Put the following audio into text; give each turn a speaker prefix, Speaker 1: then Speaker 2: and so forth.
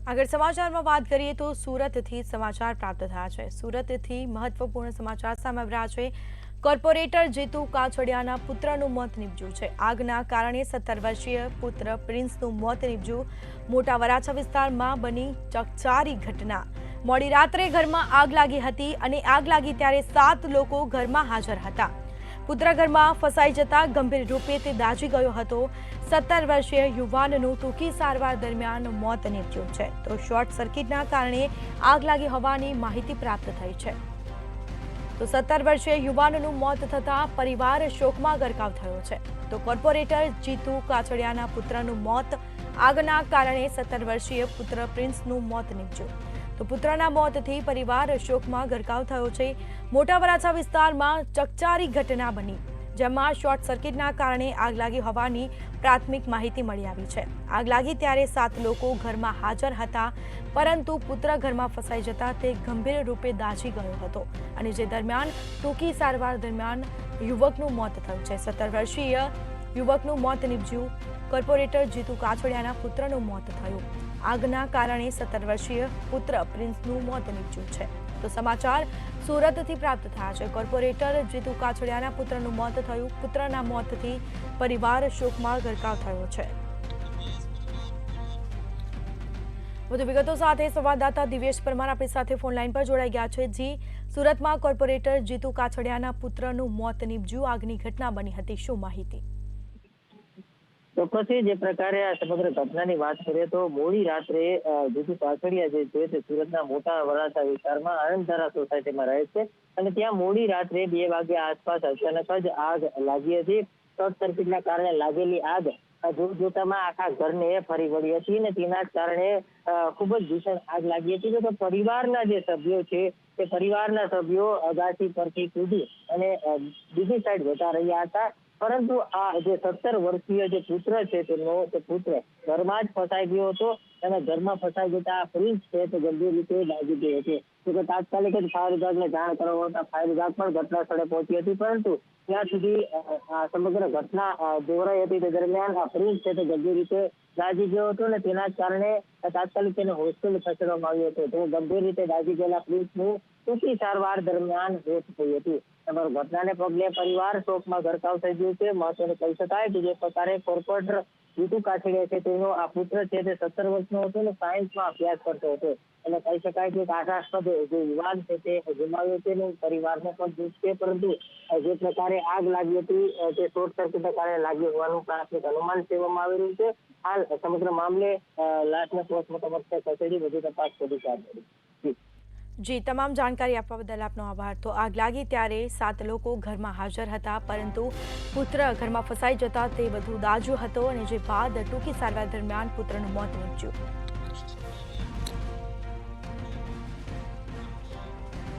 Speaker 1: આગળ સમાચારમાં વાત કરીએ તો સુરતથી સમાચાર પ્રાપ્ત થયા છે। સુરતથી મહત્વપૂર્ણ સમાચાર સામે આવ્યા છે। કોર્પોરેટર જીતુ કાછડિયાના પુત્રનું મોત નીપજ્યું છે। આગના કારણે 17 વર્ષીય પુત્ર પ્રિન્સનું મોત નીપજ્યું। મોટા વરાછા વિસ્તારમાં બની ચકચારી ઘટના। મોડી રાત્રે ઘરમાં આગ લાગી હતી અને આગ લાગી ત્યારે 7 લોકો ઘરમાં હાજર હતા। પુત્ર ઘરમાં ફસાઈ જતા ગંભીર રૂપે તે દાઝી ગયો હતો। 17 વર્ષીય યુવાનનું ટૂંકી સારવાર દરમિયાન મોત નીપજ્યું છે। તો શોર્ટ સર્કિટના કારણે આગ લાગી હોવાની માહિતી પ્રાપ્ત થઈ છે। તો 17 વર્ષીય યુવાનનું મોત થતાં પરિવાર શોકમાં ગરકાવ થયો છે। તો કોર્પોરેટર જીતુ કાછડિયાના પુત્રનું મોત આગના કારણે 17 વર્ષીય પુત્ર પ્રિન્સનું મોત નીપજ્યું। તો પુત્રના મોતથી પરિવાર શોકમાં ગરકાવ થયો છે। મોટા વરાછા વિસ્તારમાં ચકચારી ઘટના બની, જેમાં શોર્ટ સર્કિટના કારણે આગ લાગી હોવાની પ્રાથમિક માહિતી મળી આવી છે। આગ લાગી ત્યારે 7 લોકો ઘરમાં હાજર હતા, પરંતુ પુત્ર ઘરમાં ફસાઈ જતા તે ગંભીર રૂપે દાઝી ગયો હતો અને જે દરમિયાન ટૂંકી સારવાર દરમિયાન યુવકનું મોત થયું છે। 17 વર્ષીય યુવકનું મોત નીપજ્યું। કોર્પોરેટર જીતુ કાછડિયાના પુત્રનું મોત થયું। આગના કારણે 17 વર્ષીય પુત્ર પ્રિન્સનું મોત નીપજ્યું છે। તો સમાચાર સુરતથી પ્રાપ્ત થયા છે। કોર્પોરેટર જીતુ કાછડિયાના પુત્રનું મોત થયું। પુત્રના મોતથી પરિવાર શોકમાં ગરકાવ થયો છે। વધુ વિગતો સાથે સંવાદદાતા દિવ્યેશ પરમાર આપણી સાથે ફોન લાઈન પર જોડાઈ ગયા છે। જી, સુરતમાં કોર્પોરેટર જીતુ કાછડિયાના પુત્રનું મોત નીપજ્યું, આગની ઘટના બની હતી, શું માહિતી?
Speaker 2: ચોક્કસથી જે પ્રકારે આ સમગ્ર ઘટનાની વાત કરીએ તો મોડી રાત્રે જીતુ કાછડિયા જે છે તે સુરતના મોટા વરાછા વિસ્તારમાં આનંદધારા સોસાયટીમાં રહે છે અને ત્યાં મોડી રાત્રે 2 વાગ્યા આસપાસ અચાનક જ આગ લાગી હતી। શોર્ટ સર્કિટના કારણે લાગેલી આગ જોતજોતામાં આખા ઘરને ફરી વળી હતી અને તેના જ કારણે ખૂબ જ ભીષણ આગ લાગી હતી। તો પરિવારના જે સભ્યો છે તે પરિવારના સભ્યો અગાસી પરથી કૂદી અને બીજી સાઈડ જતા રહ્યા હતા, પરંતુ આ જે 17 વર્ષીય જે પુત્ર છે તેનો તે પુત્ર ઘરમાં જ ફસાઈ ગયો હતો અને ઘરમાં ફસાઈ જતા આ પ્રિન્સ છે તે ગંભીર રીતે દાઝી ગયો હતો। તો તાત્કાલિક જ ફાયર વિભાગને જાણ કરવા હતા, ફાયર વિભાગ પણ ઘટના સ્થળે પહોંચી હતી, પરંતુ ત્યાં સુધી આ સમગ્ર ઘટના દોહરાઈ હતી તે દરમિયાન આ પ્રિન્સ છે તે ગંભીર રીતે દાઝી ગયો હતો અને તેના જ કારણે તાત્કાલિક તેને હોસ્પિટલ ખસેડવામાં આવ્યો હતો। તો ગંભીર રીતે દાઝી ગયેલા પ્રિન્સનું ટૂંકી સારવાર દરમિયાન મોત થઈ હતી। ઘટનાને પગલે પરિવાર શોકમાં ગરકાવ થઈ ગયું છે। મહત્વનું કહી શકાય કે જે પ્રકારે કોર્પોરેટર જીતુ કાછડિયા છે તેનો આ પુત્ર છે તે 17 વર્ષનો હતો અને સાયન્સમાં અભ્યાસ કરતો હતો અને કહી શકાય કે આશાસ્પદ જે યુવાન છે તે ગુમાવ્યો છે અને પરિવારને પણ દુઃખ છે, પરંતુ જે પ્રકારે આગ લાગી હતી તે શોર્ટ સર્કિટના કારણે લાગી હોવાનું પ્રાથમિક અનુમાન સેવવામાં આવી રહ્યું છે। હાલ સમગ્ર મામલે લાશને પોસ્ટમોર્ટમ અર્થે ખસેડી વધુ તપાસ શરૂ કરી।
Speaker 1: જી, તમામ જાણકારી આપવા બદલ આપનો આભાર। તો આગ લાગી ત્યારે 7 લોકો ઘરમાં હાજર હતા, પરંતુ પુત્ર ઘરમાં ફસાઈ જતા તે વધુ દાઝ્યો હતો અને જે બાદ ટૂંકી સારવાર દરમિયાન પુત્રનું મોત નીપજ્યું।